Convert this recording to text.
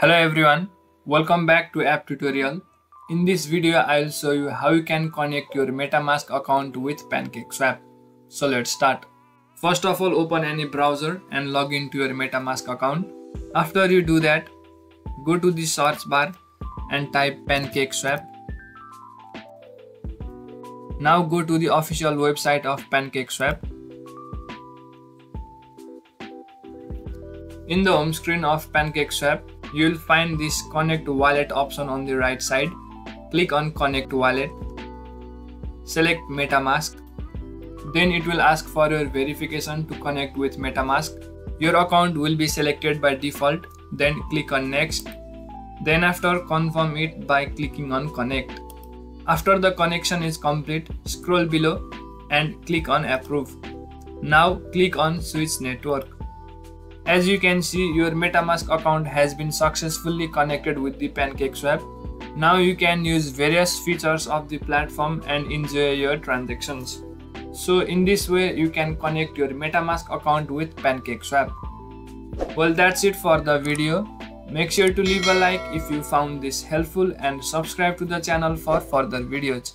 Hello everyone, welcome back to app tutorial. In this video I'll show you how you can connect your MetaMask account with PancakeSwap. So let's start. First of all, open any browser and log into your MetaMask account. After you do that, go to the search bar and type PancakeSwap. Now go to the official website of PancakeSwap. In the home screen of PancakeSwap, you will find this Connect Wallet option on the right side. Click on Connect Wallet. Select MetaMask. Then it will ask for your verification to connect with MetaMask. Your account will be selected by default. Then click on Next. Then after, confirm it by clicking on Connect. After the connection is complete, scroll below and click on Approve. Now click on Switch Network. As you can see, your MetaMask account has been successfully connected with the PancakeSwap. Now you can use various features of the platform and enjoy your transactions. So in this way, you can connect your MetaMask account with PancakeSwap. Well, that's it for the video. Make sure to leave a like if you found this helpful and subscribe to the channel for further videos.